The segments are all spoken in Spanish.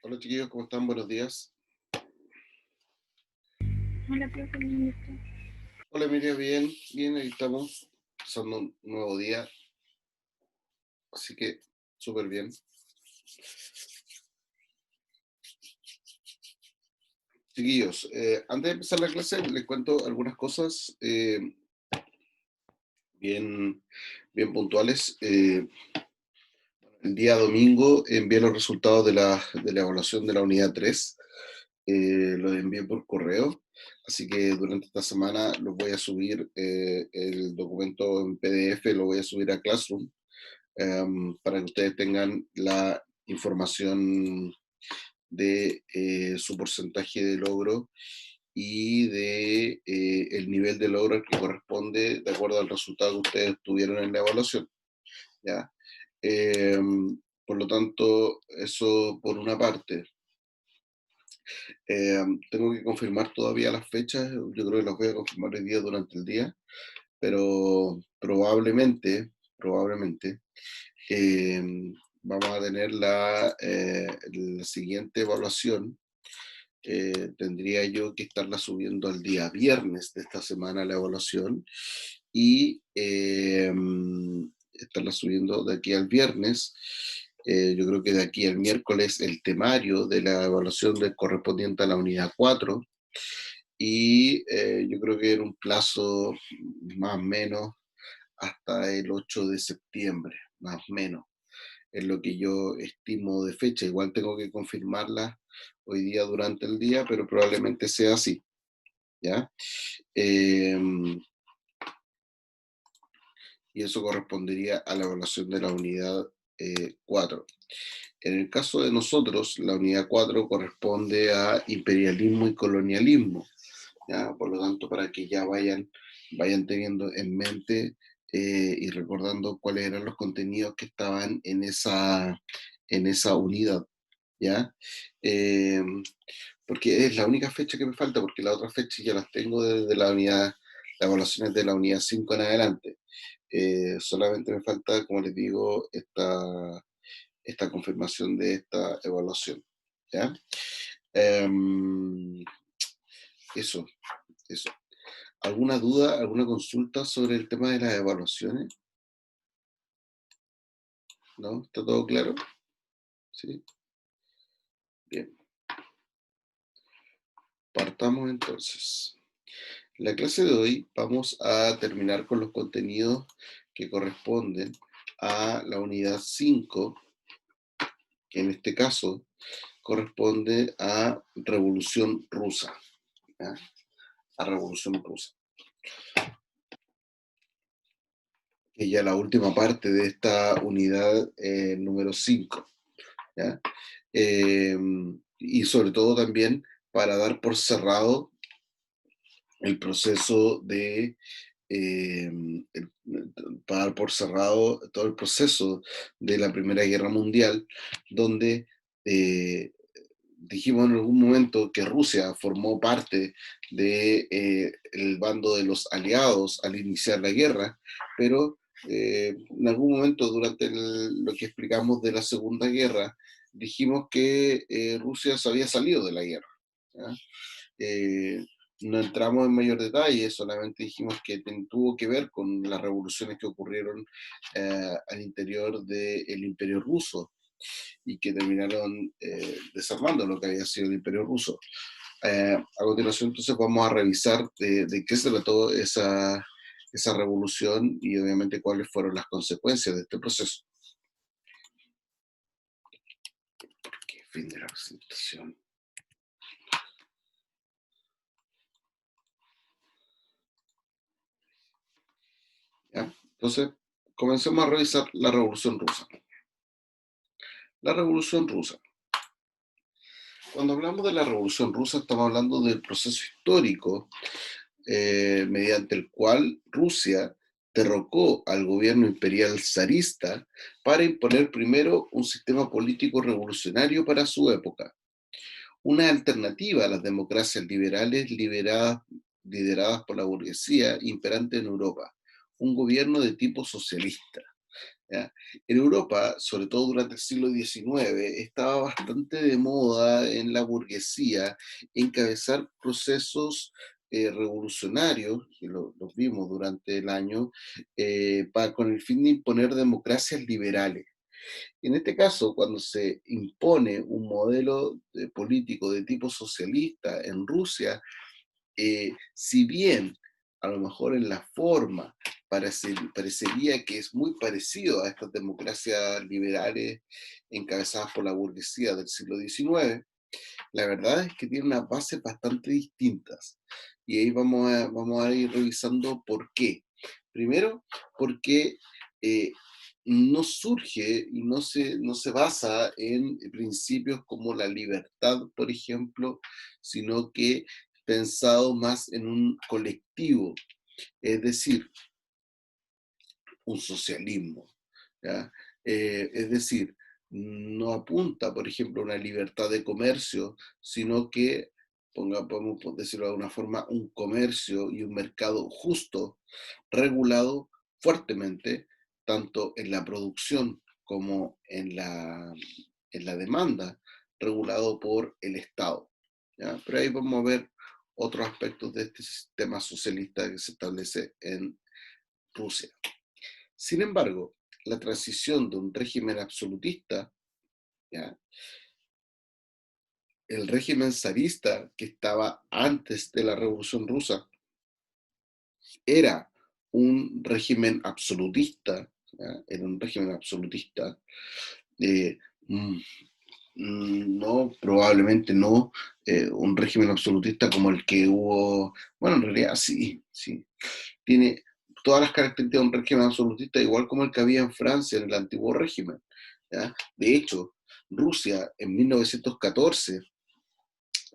Hola chiquillos, ¿cómo están? Buenos días. Hola, profe, ¿cómo está? Hola Emilia, bien, bien, ahí estamos. Empezando un nuevo día, así que súper bien. Chiquillos, antes de empezar la clase les cuento algunas cosas bien, bien puntuales. El día domingo envié los resultados de la evaluación de la unidad 3. Los envié por correo, así que durante esta semana los voy a subir el documento en PDF, lo voy a subir a Classroom para que ustedes tengan la información de su porcentaje de logro y de el nivel de logro al que corresponde de acuerdo al resultado que ustedes tuvieron en la evaluación. ¿Ya? Por lo tanto, eso por una parte. Tengo que confirmar todavía las fechas, yo creo que las voy a confirmar hoy día durante el día, pero probablemente eh, vamos a tener la siguiente evaluación. Tendría yo que estarla subiendo al día viernes de esta semana la evaluación y estarla subiendo de aquí al viernes. Yo creo que de aquí al miércoles el temario de la evaluación correspondiente a la unidad 4 y yo creo que en un plazo más o menos hasta el 8 de septiembre, más o menos es lo que yo estimo de fecha. Igual tengo que confirmarla hoy día durante el día, pero probablemente sea así, ¿ya? Em, y eso correspondería a la evaluación de la unidad 4. En el caso de nosotros, la unidad 4 corresponde a imperialismo y colonialismo, ¿ya? Por lo tanto, para que ya vayan teniendo en mente y recordando cuáles eran los contenidos que estaban en esa unidad, ¿ya? Eh, Porque es la única fecha que me falta, porque las otras fechas ya las tengo desde las evaluaciones de la unidad 5 en adelante. Solamente me falta, como les digo, esta confirmación de esta evaluación, ¿ya? Em, eso, eso. ¿Alguna duda, alguna consulta sobre el tema de las evaluaciones? ¿No? ¿Está todo claro? Sí. Bien. Partamos entonces. En la clase de hoy vamos a terminar con los contenidos que corresponden a la unidad 5, que en este caso corresponde a Revolución Rusa. ¿Ya? A Revolución Rusa. Que ya la última parte de esta unidad número 5. ¿Ya? Eh, y sobre todo también para dar por cerrado el proceso eh, el- para dar por cerrado todo el proceso de la Primera Guerra Mundial, donde dijimos en algún momento que Rusia formó parte del bando de los aliados al iniciar la guerra, pero en algún momento durante lo que explicamos de la Segunda Guerra, dijimos que Rusia se había salido de la guerra. ¿Ya? Eh, no entramos en mayor detalle, solamente dijimos que tuvo que ver con las revoluciones que ocurrieron al interior del Imperio Ruso y que terminaron desarmando lo que había sido el Imperio Ruso. A continuación, entonces, vamos a revisar de qué se trató esa revolución y obviamente cuáles fueron las consecuencias de este proceso. ¿Qué fin de la presentación? ¿Ya? Entonces, comencemos a revisar la Revolución Rusa. La Revolución Rusa. Cuando hablamos de la Revolución Rusa, estamos hablando del proceso histórico mediante el cual Rusia derrocó al gobierno imperial zarista para imponer primero un sistema político revolucionario para su época, una alternativa a las democracias liberales lideradas por la burguesía imperante en Europa, un gobierno de tipo socialista. ¿Ya? En Europa, sobre todo durante el siglo XIX, estaba bastante de moda en la burguesía encabezar procesos revolucionarios, y los vimos durante el año, con el fin de imponer democracias liberales. En este caso, cuando se impone un modelo político de tipo socialista en Rusia, si bien a lo mejor en la forma parecería que es muy parecido a estas democracias liberales encabezadas por la burguesía del siglo XIX, la verdad es que tiene unas bases bastante distintas. Y ahí vamos a ir revisando por qué. Primero, porque eh, no surge y no se basa en principios como la libertad, por ejemplo, sino que pensado más en un colectivo, es decir, un socialismo. ¿Ya? Es decir, no apunta, por ejemplo, a una libertad de comercio, sino que, podemos decirlo de alguna forma, un comercio y un mercado justo, regulado fuertemente, tanto en la producción como en la demanda, regulado por el Estado. ¿Ya? Pero ahí vamos a ver otros aspectos de este sistema socialista que se establece en Rusia. Sin embargo, la transición de un régimen absolutista, ¿ya? El régimen zarista que estaba antes de la Revolución Rusa era un régimen absolutista, ¿ya? Era un régimen absolutista, eh, mm, no, probablemente no, un régimen absolutista como el que hubo, bueno, en realidad sí, sí, tiene todas las características de un régimen absolutista, igual como el que había en Francia en el antiguo régimen. ¿Ya? De hecho, Rusia en 1914,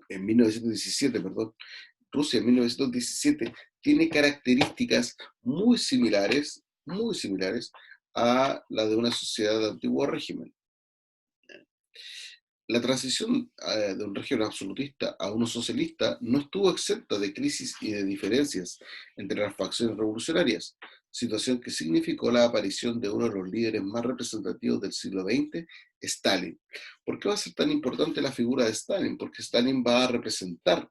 en 1917, perdón, Rusia en 1917 tiene características muy similares a la de una sociedad de antiguo régimen. La transición de un régimen absolutista a uno socialista no estuvo exenta de crisis y de diferencias entre las facciones revolucionarias, situación que significó la aparición de uno de los líderes más representativos del siglo XX, Stalin. ¿Por qué va a ser tan importante la figura de Stalin? Porque Stalin va a representar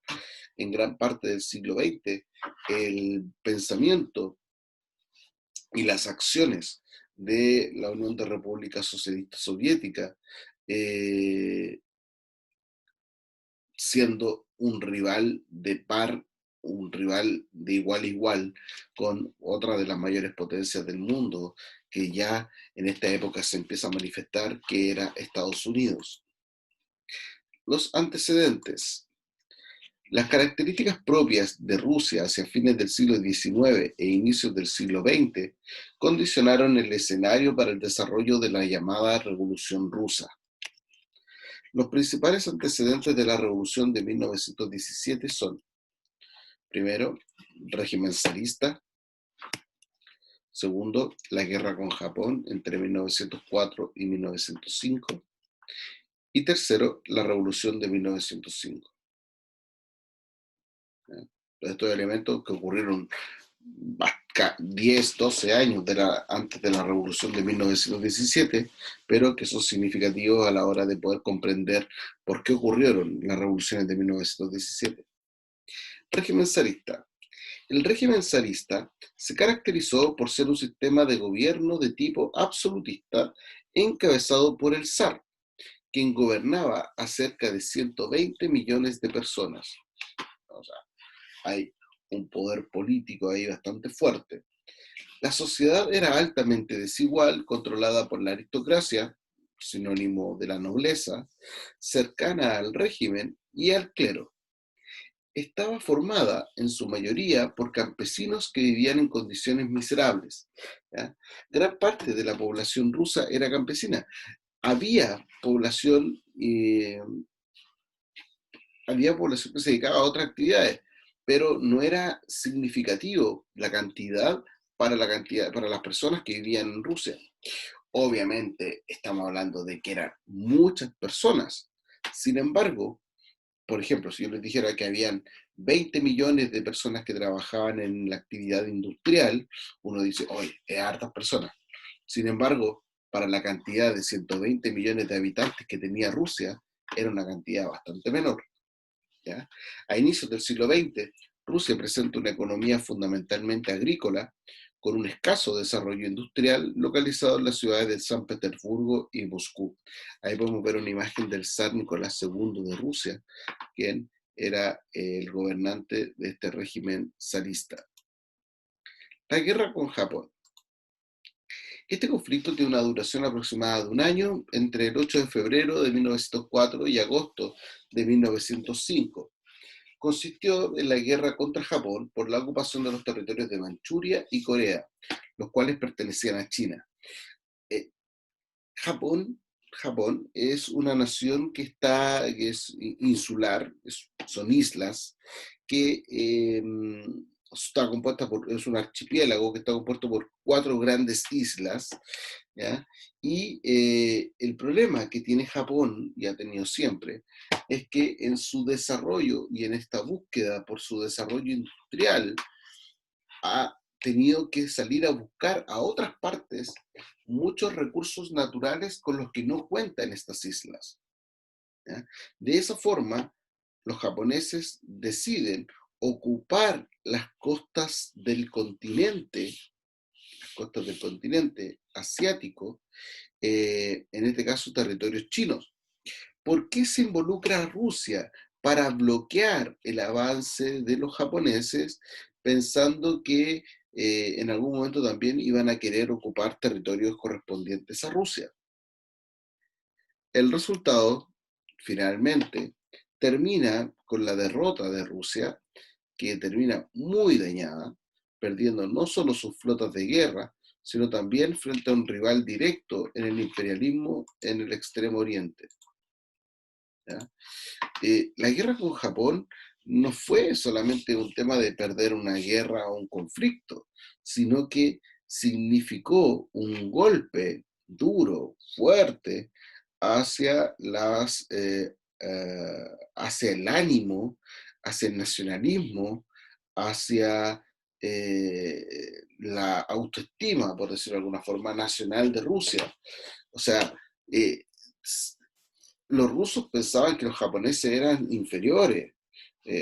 en gran parte del siglo XX el pensamiento y las acciones de la Unión de Repúblicas Socialistas Soviéticas, eh, siendo un rival de par, un rival de igual a igual con otra de las mayores potencias del mundo, que ya en esta época se empieza a manifestar, que era Estados Unidos. Los antecedentes. Las características propias de Rusia hacia fines del siglo XIX e inicios del siglo XX condicionaron el escenario para el desarrollo de la llamada Revolución Rusa. Los principales antecedentes de la Revolución de 1917 son: primero, régimen zarista. Segundo, la guerra con Japón entre 1904 y 1905. Y tercero, la revolución de 1905. Estos elementos que ocurrieron 10, 12 años antes de la revolución de 1917, pero que son significativos a la hora de poder comprender por qué ocurrieron las revoluciones de 1917. Régimen zarista. El régimen zarista se caracterizó por ser un sistema de gobierno de tipo absolutista encabezado por el zar, quien gobernaba a cerca de 120 millones de personas. O sea, hay un poder político ahí bastante fuerte. La sociedad era altamente desigual, controlada por la aristocracia, sinónimo de la nobleza, cercana al régimen y al clero. Estaba formada en su mayoría por campesinos que vivían en condiciones miserables. ¿Ya? Gran parte de la población rusa era campesina. Había población, eh, había población que se dedicaba a otras actividades, pero no era significativo la cantidad para las personas que vivían en Rusia. Obviamente estamos hablando de que eran muchas personas. Sin embargo, por ejemplo, si yo les dijera que habían 20 millones de personas que trabajaban en la actividad industrial, uno dice, oye, es hartas personas. Sin embargo, para la cantidad de 120 millones de habitantes que tenía Rusia, era una cantidad bastante menor. ¿Ya? A inicios del siglo XX, Rusia presenta una economía fundamentalmente agrícola, con un escaso desarrollo industrial localizado en las ciudades de San Petersburgo y Moscú. Ahí podemos ver una imagen del zar Nicolás II de Rusia, quien era el gobernante de este régimen zarista. La guerra con Japón. Este conflicto tiene una duración aproximada de un año, entre el 8 de febrero de 1904 y agosto de 1905. Consistió en la guerra contra Japón por la ocupación de los territorios de Manchuria y Corea, los cuales pertenecían a China. Eh, Japón, Japón es una nación que es insular, son islas, que está compuesta es un archipiélago que está compuesto por 4 grandes islas, ¿ya? Y el problema que tiene Japón, y ha tenido siempre, es que en su desarrollo y en esta búsqueda por su desarrollo industrial, ha tenido que salir a buscar a otras partes muchos recursos naturales con los que no cuentan estas islas. ¿Ya? De esa forma, los japoneses deciden ocupar las costas del continente asiático, en este caso territorios chinos. ¿Por qué se involucra a Rusia? Para bloquear el avance de los japoneses, pensando que en algún momento también iban a querer ocupar territorios correspondientes a Rusia. El resultado, finalmente, termina con la derrota de Rusia, que termina muy dañada, perdiendo no solo sus flotas de guerra, sino también frente a un rival directo en el imperialismo en el Extremo Oriente. ¿Ya? La guerra con Japón no fue solamente un tema de perder una guerra o un conflicto, sino que significó un golpe duro, fuerte, hacia hacia el ánimo, hacia el nacionalismo, hacia la autoestima, por decirlo de alguna forma, nacional de Rusia. O sea, eh, los rusos pensaban que los japoneses eran inferiores,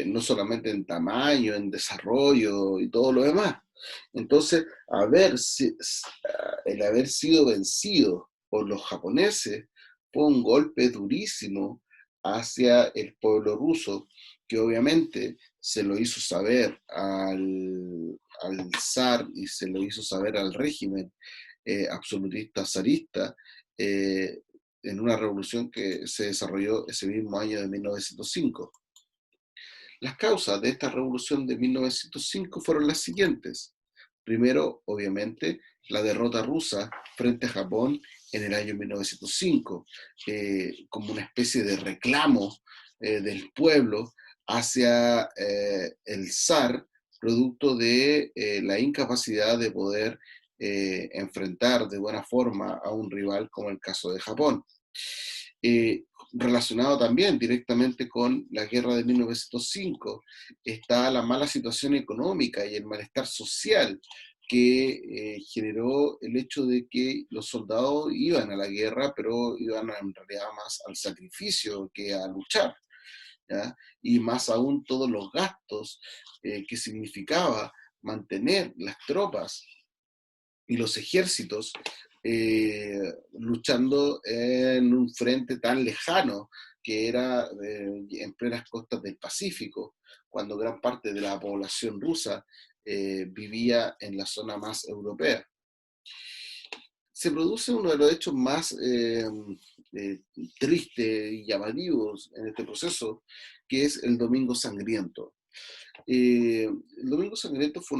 no solamente en tamaño, en desarrollo y todo lo demás. Entonces, el haber sido vencido por los japoneses fue un golpe durísimo hacia el pueblo ruso, que obviamente se lo hizo saber al zar y se lo hizo saber al régimen absolutista zarista, eh, en una revolución que se desarrolló ese mismo año de 1905. Las causas de esta revolución de 1905 fueron las siguientes. Primero, obviamente, la derrota rusa frente a Japón en el año 1905, como una especie de reclamo del pueblo hacia el zar, producto de la incapacidad de poder enfrentar de buena forma a un rival como el caso de Japón. Relacionado también directamente con la guerra de 1905, está la mala situación económica y el malestar social que generó el hecho de que los soldados iban a la guerra, pero iban en realidad más al sacrificio que a luchar, ¿ya? Y más aún todos los gastos que significaba mantener las tropas y los ejércitos luchando en un frente tan lejano que era en plenas costas del Pacífico, cuando gran parte de la población rusa vivía en la zona más europea. Se produce uno de los hechos más eh, tristes y llamativos en este proceso, que es el Domingo Sangriento. El Domingo Sangriento fue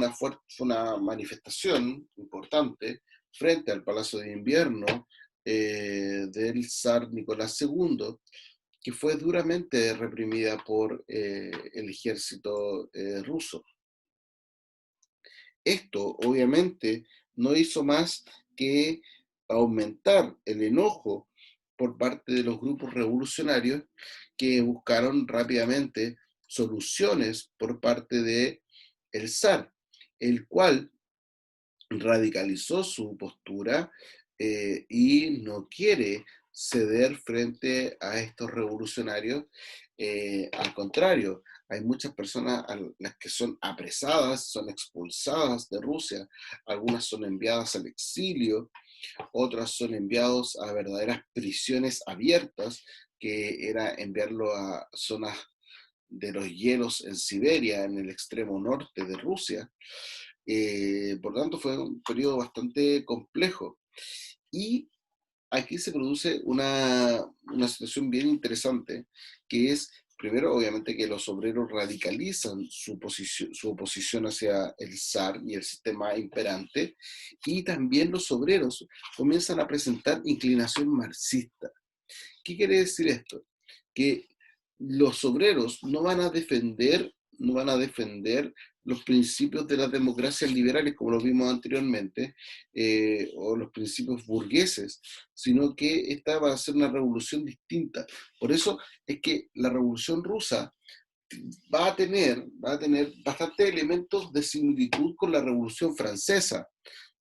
una manifestación importante frente al Palacio de Invierno del zar Nicolás II, que fue duramente reprimida por el ejército ruso. Esto, obviamente, no hizo más que aumentar el enojo por parte de los grupos revolucionarios que buscaron rápidamente soluciones por parte de el zar, el cual radicalizó su postura y no quiere ceder frente a estos revolucionarios. Al contrario, hay muchas personas a las que son apresadas, son expulsadas de Rusia, algunas son enviadas al exilio, otras son enviados a verdaderas prisiones abiertas, que era enviarlo a zonas de los hielos en Siberia, en el extremo norte de Rusia. Por tanto, fue un periodo bastante complejo. Y aquí se produce una situación bien interesante, que es, primero, obviamente, que los obreros radicalizan su oposición hacia el zar y el sistema imperante, y también los obreros comienzan a presentar inclinación marxista. ¿Qué quiere decir esto? Que los obreros no van a defender los principios de las democracias liberales, como lo vimos anteriormente, o los principios burgueses, sino que esta va a ser una revolución distinta. Por eso es que la revolución rusa va a tener bastantes elementos de similitud con la revolución francesa,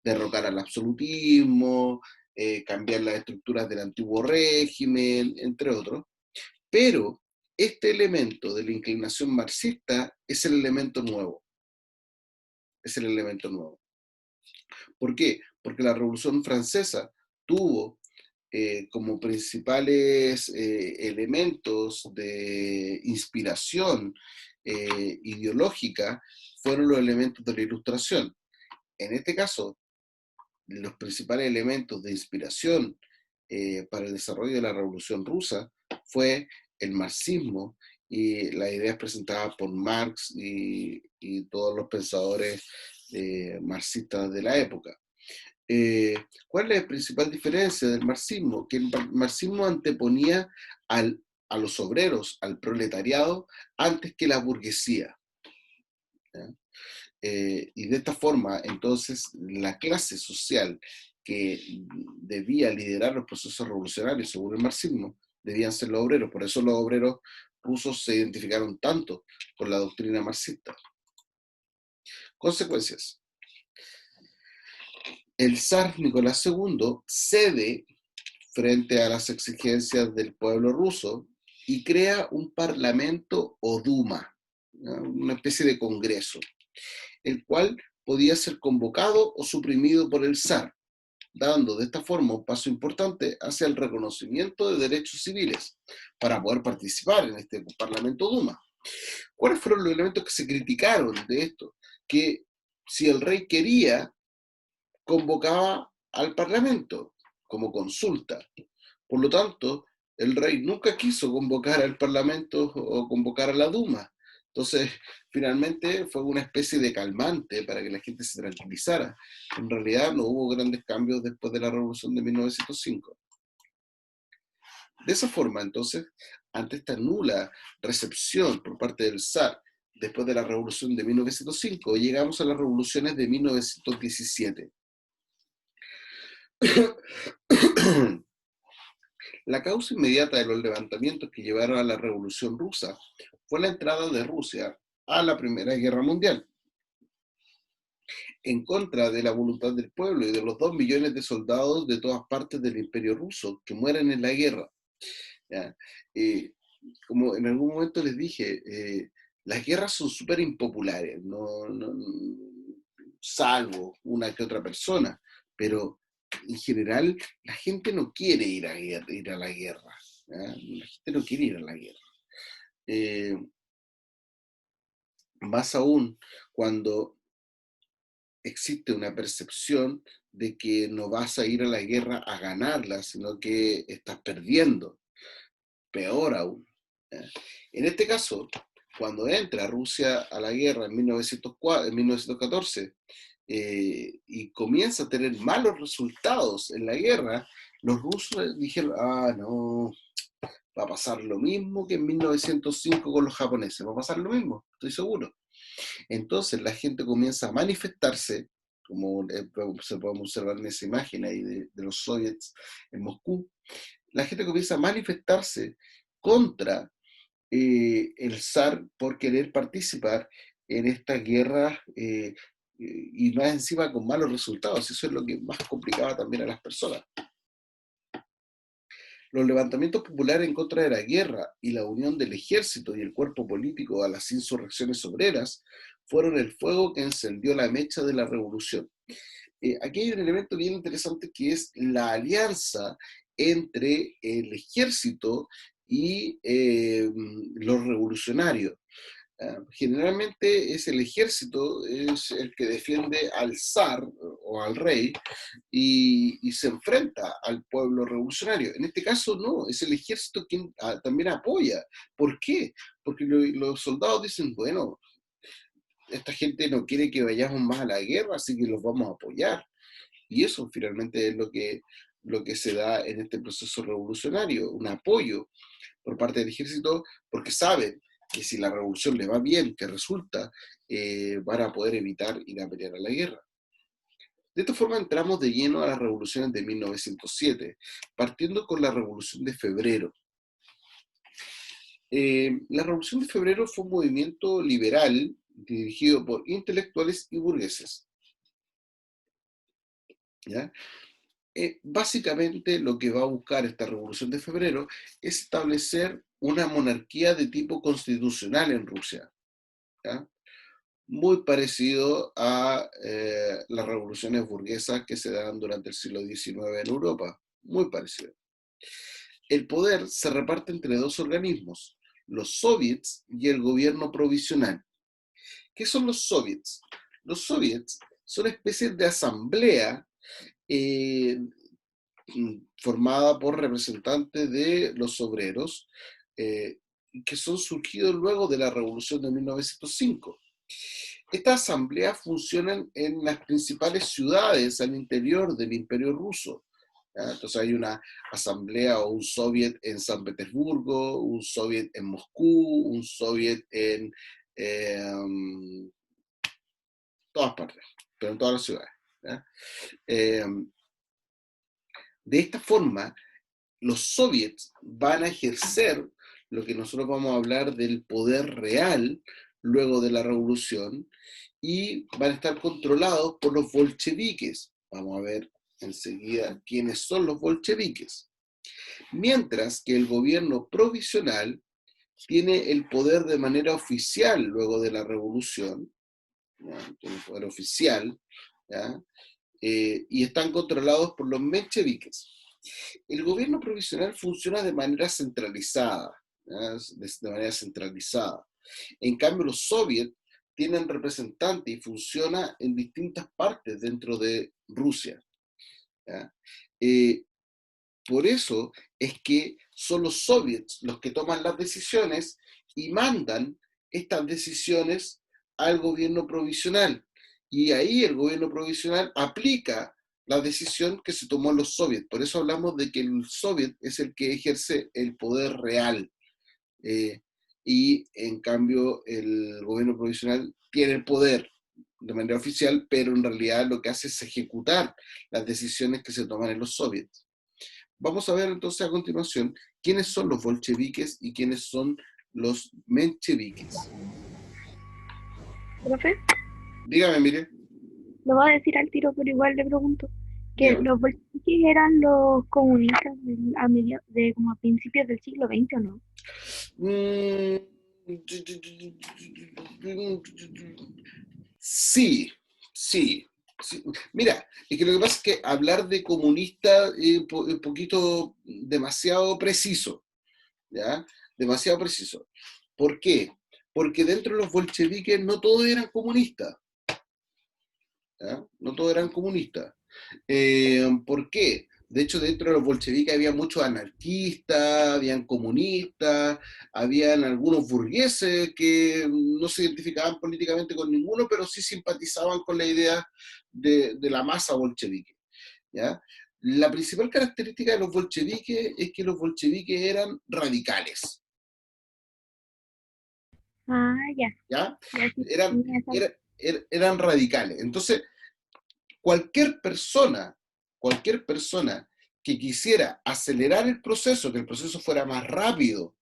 derrocar al absolutismo, cambiar las estructuras del antiguo régimen, entre otros. Pero este elemento de la inclinación marxista es el elemento nuevo. Es el elemento nuevo. ¿Por qué? Porque la Revolución Francesa tuvo como principales elementos de inspiración ideológica fueron los elementos de la Ilustración. En este caso, los principales elementos de inspiración para el desarrollo de la Revolución Rusa fue el marxismo y las ideas presentadas por Marx y todos los pensadores marxistas de la época. ¿Cuál es la principal diferencia del marxismo? Que el marxismo anteponía a los obreros, al proletariado, antes que la burguesía. ¿Ya? Y de esta forma, entonces, la clase social que debía liderar los procesos revolucionarios, según el marxismo, debían ser los obreros. Por eso los obreros rusos se identificaron tanto con la doctrina marxista. Consecuencias. El zar Nicolás II cede frente a las exigencias del pueblo ruso y crea un parlamento o Duma, ¿no? Una especie de congreso, el cual podía ser convocado o suprimido por el zar, dando de esta forma un paso importante hacia el reconocimiento de derechos civiles para poder participar en este Parlamento Duma. ¿Cuáles fueron los elementos que se criticaron de esto? Que si el rey quería, convocaba al Parlamento como consulta. Por lo tanto, el rey nunca quiso convocar al Parlamento o convocar a la Duma. Entonces, finalmente fue una especie de calmante para que la gente se tranquilizara. En realidad no hubo grandes cambios después de la Revolución de 1905. De esa forma, entonces, ante esta nula recepción por parte del zar después de la Revolución de 1905, llegamos a las revoluciones de 1917. La causa inmediata de los levantamientos que llevaron a la Revolución Rusa fue la entrada de Rusia a la Primera Guerra Mundial, en contra de la voluntad del pueblo y de los 2 millones de soldados de todas partes del Imperio Ruso que mueren en la guerra. ¿Ya? Como en algún momento les dije, las guerras son súper impopulares, salvo una que otra persona, pero en general la gente no quiere ir a la guerra. ¿Ya? La gente no quiere ir a la guerra. Eh, Más aún cuando existe una percepción de que no vas a ir a la guerra a ganarla, sino que estás perdiendo. Peor aún. ¿Ya? En este caso, cuando entra Rusia a la guerra en 1904, en 1914 y comienza a tener malos resultados en la guerra, los rusos dijeron, no, va a pasar lo mismo que en 1905 con los japoneses, va a pasar lo mismo, estoy seguro. Entonces la gente comienza a manifestarse, como se puede observar en esa imagen ahí de los soviets en Moscú, la gente comienza a manifestarse contra el zar por querer participar en esta guerra y más encima con malos resultados. Eso es lo que más complicaba también a las personas. Los levantamientos populares en contra de la guerra y la unión del ejército y el cuerpo político a las insurrecciones obreras fueron el fuego que encendió la mecha de la revolución. Aquí hay un elemento bien interesante que es la alianza entre el ejército y los revolucionarios. Generalmente es el ejército, es el que defiende al zar o al rey y se enfrenta al pueblo revolucionario. En este caso no, es el ejército quien también apoya. ¿Por qué? Porque los soldados dicen, bueno, esta gente no quiere que vayamos más a la guerra, así que los vamos a apoyar. Y eso finalmente es lo que se da en este proceso revolucionario, un apoyo por parte del ejército, porque saben que si la revolución le va bien, que resulta, van a poder evitar ir a pelear a la guerra. De esta forma entramos de lleno a las revoluciones de 1907, partiendo con la Revolución de Febrero. La Revolución de Febrero fue un movimiento liberal dirigido por intelectuales y burgueses. ¿Ya? Básicamente lo que va a buscar esta Revolución de Febrero es establecer una monarquía de tipo constitucional en Rusia, ¿ya? Muy parecido a las revoluciones burguesas que se dan durante el siglo XIX en Europa, muy parecido. El poder se reparte entre dos organismos, los soviets y el gobierno provisional. ¿Qué son los soviets? Los soviets son especies de asamblea eh, formada por representantes de los obreros, que son surgidos luego de la Revolución de 1905. Estas asambleas funcionan en las principales ciudades al interior del Imperio Ruso. ¿Ya? Entonces hay una asamblea o un soviet en San Petersburgo, un soviet en Moscú, un soviet en todas partes, pero en todas las ciudades. ¿Ya? Eh, de esta forma, los soviets van a ejercer lo que nosotros vamos a hablar del poder real luego de la revolución y van a estar controlados por los bolcheviques. Vamos a ver enseguida quiénes son los bolcheviques. Mientras que el gobierno provisional tiene el poder de manera oficial luego de la revolución, ¿ya? Tiene el poder oficial, ¿ya? Y están controlados por los mencheviques. El gobierno provisional funciona de manera centralizada, ¿ya? De manera centralizada. En cambio, los soviets tienen representantes y funciona en distintas partes dentro de Rusia, ¿ya? Por eso es que son los soviets los que toman las decisiones y mandan estas decisiones al gobierno provisional. Y ahí el gobierno provisional aplica la decisión que se tomó en los soviets. Por eso hablamos de que el soviet es el que ejerce el poder real. Y en cambio el gobierno provisional tiene el poder de manera oficial, pero en realidad lo que hace es ejecutar las decisiones que se toman en los soviets. Vamos a ver entonces a continuación quiénes son los bolcheviques y quiénes son los mencheviques. Profe, Dígame, mire, lo voy a decir al tiro, pero igual le pregunto. Que dígame. los bolcheviques eran los comunistas de como a principios del siglo XX, ¿o no? Mm, sí, sí, sí. Mira, es que lo que pasa es que hablar de comunista es un poquito demasiado preciso, ¿ya? Demasiado preciso. ¿Por qué? Porque dentro de los bolcheviques no todos eran comunistas, ¿ya? No todos eran comunistas. ¿Por qué? De hecho, dentro de los bolcheviques había muchos anarquistas, habían comunistas, habían algunos burgueses que no se identificaban políticamente con ninguno, pero sí simpatizaban con la idea de la masa bolchevique, ¿ya? La principal característica de los bolcheviques es que los bolcheviques eran radicales, Ah, ya, ¿ya? ya sí, Eran, tenía esa- eran radicales. Entonces, cualquier persona que quisiera acelerar el proceso, que el proceso fuera más rápido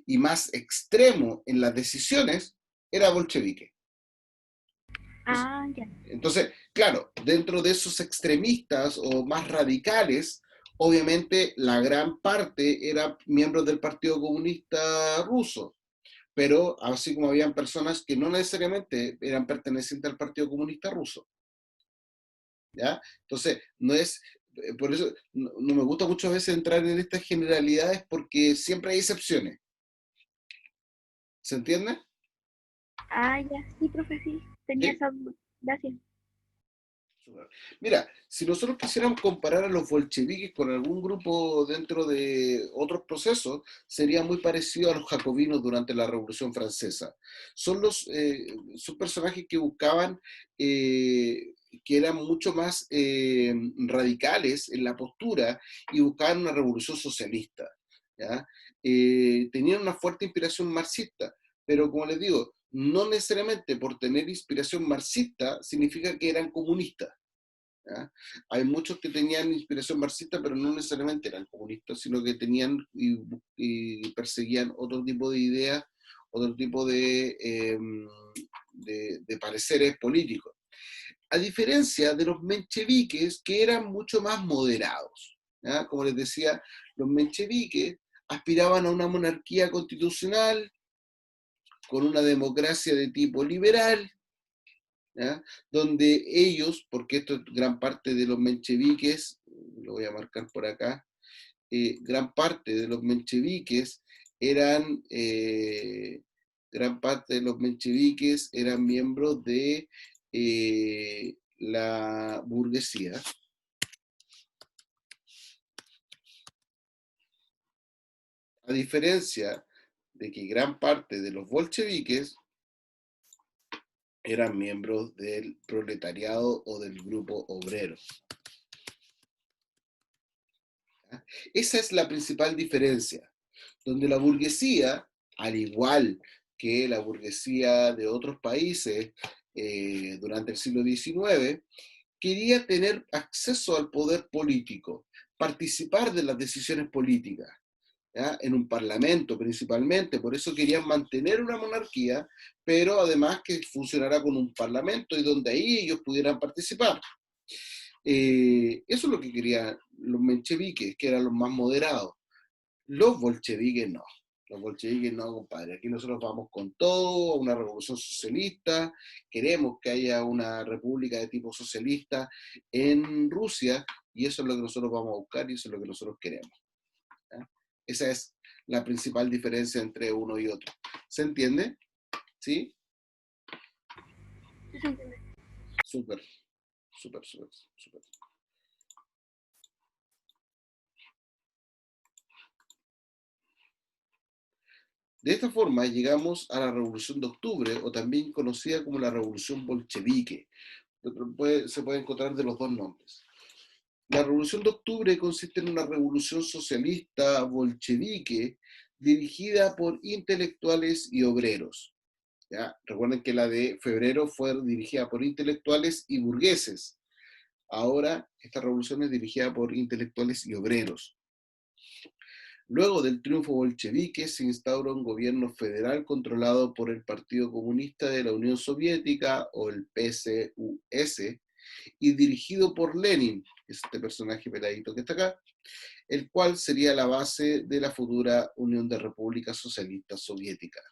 y más extremo en las decisiones, era bolchevique. Ah, ya. Entonces, claro, dentro de esos extremistas o más radicales, obviamente la gran parte era miembros del Partido Comunista Ruso, pero así como habían personas que no necesariamente eran pertenecientes al Partido Comunista Ruso, ¿ya? Entonces, no es, por eso no me gusta muchas veces entrar en estas generalidades porque siempre hay excepciones, ¿se entiende? Ah, ya. Sí, profe, sí. Tenía ¿Sí? esa duda. Gracias. Mira, si nosotros quisiéramos comparar a los bolcheviques con algún grupo dentro de otros procesos, sería muy parecido a los jacobinos durante la Revolución Francesa. Son personajes que buscaban, que eran mucho más radicales en la postura y buscaban una revolución socialista. ¿Ya? Tenían una fuerte inspiración marxista, pero como les digo, no necesariamente por tener inspiración marxista significa que eran comunistas. ¿Ya? Hay muchos que tenían inspiración marxista, pero no necesariamente eran comunistas, sino que tenían y perseguían otro tipo de ideas, otro tipo de pareceres políticos. A diferencia de los mencheviques, que eran mucho más moderados. ¿Ya? Como les decía, los mencheviques aspiraban a una monarquía constitucional con una democracia de tipo liberal, ¿ya? Donde ellos, porque esto es gran parte de los mencheviques, lo voy a marcar por acá, gran parte de los mencheviques eran, gran parte de los mencheviques eran miembros de la burguesía, a diferencia de que gran parte de los bolcheviques eran miembros del proletariado o del grupo obrero. ¿Ya? Esa es la principal diferencia, donde la burguesía, al igual que la burguesía de otros países durante el siglo XIX, quería tener acceso al poder político, participar de las decisiones políticas, ¿ya? En un parlamento principalmente, por eso querían mantener una monarquía, pero además que funcionara con un parlamento y donde ahí ellos pudieran participar. Eso es lo que querían los mencheviques, que eran los más moderados. Los bolcheviques no. Los bolcheviques no, compadre. Aquí nosotros vamos con todo, una revolución socialista. Queremos que haya una república de tipo socialista en Rusia y eso es lo que nosotros vamos a buscar y eso es lo que nosotros queremos. ¿Ya? Esa es la principal diferencia entre uno y otro. ¿Se entiende? ¿Sí? Sí, se entiende. Súper, súper, súper, súper. De esta forma llegamos a la Revolución de Octubre, o también conocida como la Revolución Bolchevique. Se puede encontrar de los dos nombres. La Revolución de Octubre consiste en una revolución socialista bolchevique dirigida por intelectuales y obreros. ¿Ya? Recuerden que la de febrero fue dirigida por intelectuales y burgueses. Ahora esta revolución es dirigida por intelectuales y obreros. Luego del triunfo bolchevique se instaura un gobierno federal controlado por el Partido Comunista de la Unión Soviética o el PCUS y dirigido por Lenin, este personaje peladito que está acá, el cual sería la base de la futura Unión de Repúblicas Socialistas Soviéticas.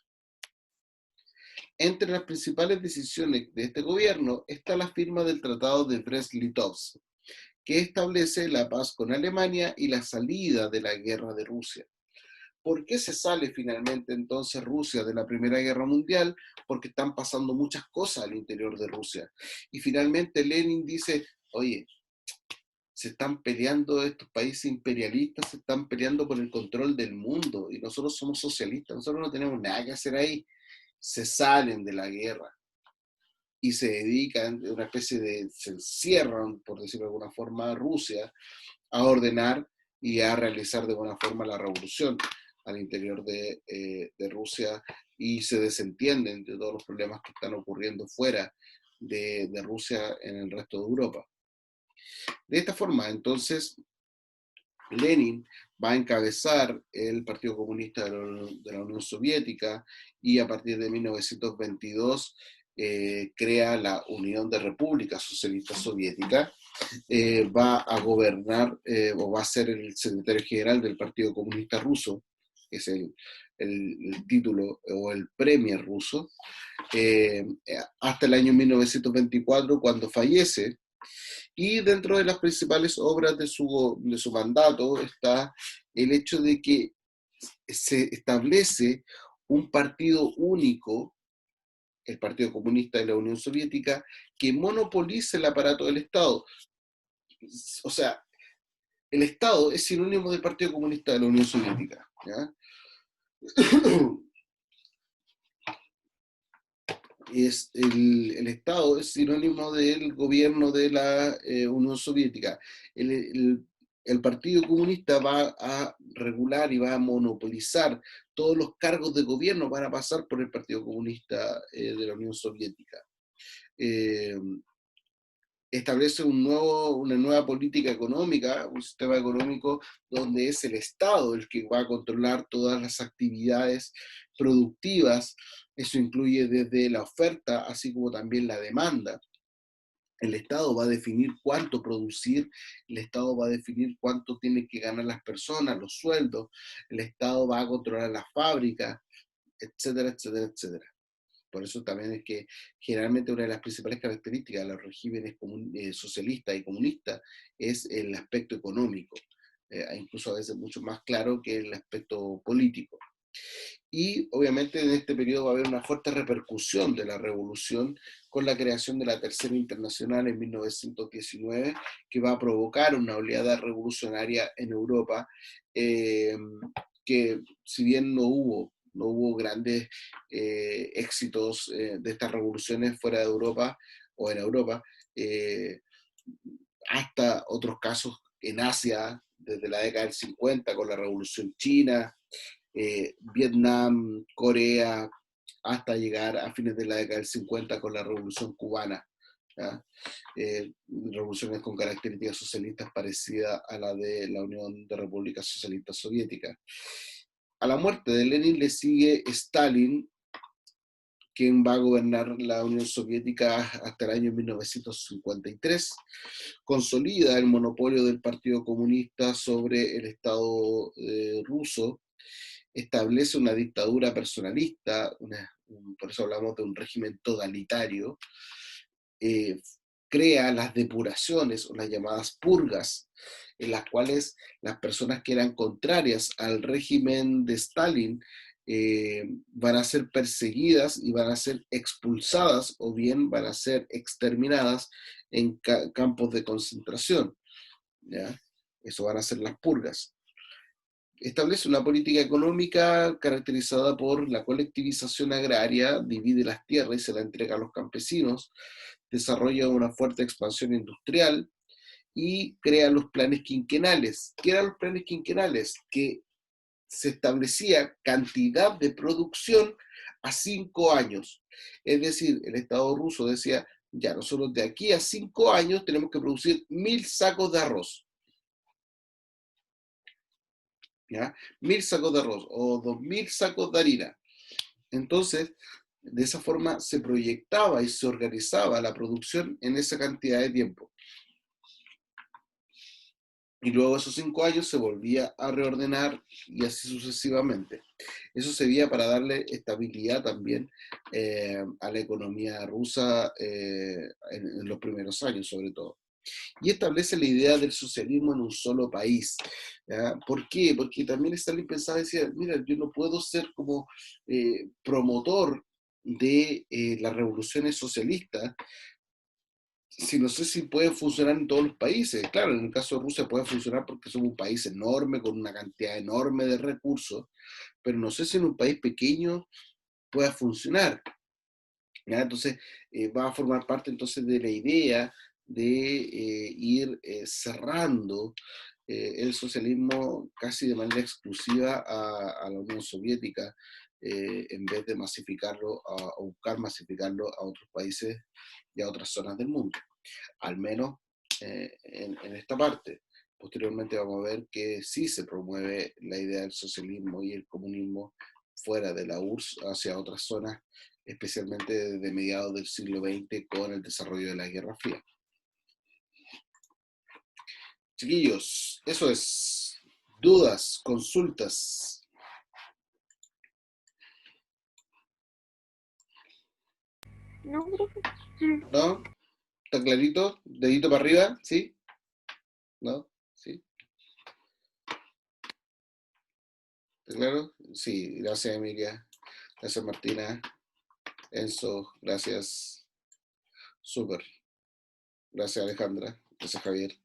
Entre las principales decisiones de este gobierno está la firma del Tratado de Brest-Litovsk, que establece la paz con Alemania y la salida de la guerra de Rusia. ¿Por qué se sale finalmente entonces Rusia de la Primera Guerra Mundial? Porque están pasando muchas cosas al interior de Rusia. Y finalmente Lenin dice, oye, se están peleando estos países imperialistas, se están peleando por el control del mundo y nosotros somos socialistas, nosotros no tenemos nada que hacer ahí. Se salen de la guerra y se dedican, una especie de, se encierran, por decirlo de alguna forma, a Rusia a ordenar y a realizar de buena forma la revolución al interior de Rusia y se desentienden de todos los problemas que están ocurriendo fuera de Rusia en el resto de Europa. De esta forma, entonces, Lenin va a encabezar el Partido Comunista de la Unión Soviética y a partir de 1922 crea la Unión de Repúblicas Socialistas Soviéticas, va a gobernar o va a ser el secretario general del Partido Comunista Ruso, que es el título o el premier ruso, eh, hasta el año 1924, cuando fallece. Y dentro de las principales obras de su mandato está el hecho de que se establece un partido único, el Partido Comunista de la Unión Soviética, que monopoliza el aparato del Estado. O sea, el Estado es sinónimo del Partido Comunista de la Unión Soviética, ¿ya? El Estado es sinónimo del gobierno de la Unión Soviética. El Partido Comunista va a regular y va a monopolizar todos los cargos de gobierno, van a pasar por el Partido Comunista de la Unión Soviética. Eh, Establece una nueva política económica, un sistema económico donde es el Estado el que va a controlar todas las actividades productivas. Eso incluye desde la oferta, así como también la demanda. El Estado va a definir cuánto producir, el Estado va a definir cuánto tienen que ganar las personas, los sueldos, el Estado va a controlar las fábricas, etcétera, etcétera, etcétera. Por eso también es que generalmente una de las principales características de los regímenes socialistas y comunistas es el aspecto económico, incluso a veces mucho más claro que el aspecto político. Y obviamente en este periodo va a haber una fuerte repercusión de la revolución con la creación de la Tercera Internacional en 1919, que va a provocar una oleada revolucionaria en Europa, que si bien no hubo grandes éxitos de estas revoluciones fuera de Europa o en Europa, eh, hasta otros casos en Asia, desde la década del 50 con la Revolución China, Vietnam, Corea, hasta llegar a fines de la década del 50 con la Revolución Cubana. Revoluciones con características socialistas parecidas a la de la Unión de Repúblicas Socialistas Soviéticas. A la muerte de Lenin le sigue Stalin, quien va a gobernar la Unión Soviética hasta el año 1953, consolida el monopolio del Partido Comunista sobre el Estado ruso, establece una dictadura personalista, por eso hablamos de un régimen totalitario, eh, crea las depuraciones o las llamadas purgas, en las cuales las personas que eran contrarias al régimen de Stalin van a ser perseguidas y van a ser expulsadas o bien van a ser exterminadas en campos de concentración. ¿Ya? Eso van a ser las purgas. Establece una política económica caracterizada por la colectivización agraria, divide las tierras y se la entrega a los campesinos, desarrolla una fuerte expansión industrial y crea los planes quinquenales. ¿Qué eran los planes quinquenales? Que se establecía cantidad de producción a 5 años. Es decir, el Estado ruso decía, ya nosotros de aquí a 5 años tenemos que producir 1000 sacos de arroz. ¿Ya? 1000 sacos de arroz o 2000 sacos de harina. Entonces, de esa forma se proyectaba y se organizaba la producción en esa cantidad de tiempo. Y luego esos 5 años se volvía a reordenar y así sucesivamente. Eso sería para darle estabilidad también a la economía rusa en los primeros años, sobre todo. Y establece la idea del socialismo en un solo país. ¿Ya? ¿Por qué? Porque también Stalin pensaba, decía, mira, yo no puedo ser como promotor de las revoluciones socialistas si no sé si puede funcionar en todos los países. Claro, en el caso de Rusia puede funcionar porque somos un país enorme, con una cantidad enorme de recursos, pero no sé si en un país pequeño pueda funcionar. ¿Ya? Entonces, va a formar parte entonces de la idea de ir cerrando el socialismo casi de manera exclusiva a la Unión Soviética, en vez de masificarlo, o buscar masificarlo a otros países y a otras zonas del mundo, al menos en esta parte. Posteriormente vamos a ver que sí se promueve la idea del socialismo y el comunismo fuera de la URSS hacia otras zonas especialmente desde mediados del siglo XX con el desarrollo de la Guerra Fría. Chiquillos, eso es. ¿Dudas, consultas? No, profe. ¿No? ¿Está clarito? ¿Dedito para arriba? ¿Sí? ¿No? ¿Sí? ¿Está claro? Sí, gracias Emilia. Gracias Martina. Enzo, gracias. Súper. Gracias Alejandra. Gracias Javier.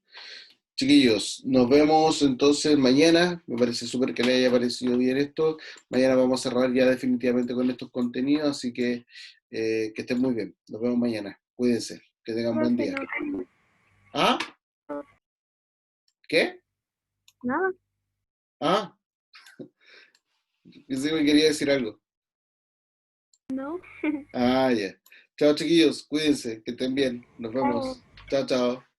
Chiquillos, nos vemos entonces mañana. Me parece súper que les haya parecido bien esto. Mañana vamos a cerrar ya definitivamente con estos contenidos, así que estén muy bien. Nos vemos mañana. Cuídense. Que tengan buen Profe, día. no, ¿Ah? ¿Qué? nada. ¿Ah? Pensé que me quería decir algo. No. Ah, ya. Chao, chiquillos. Cuídense. Que estén bien. Nos Chao. vemos. Chao, chao.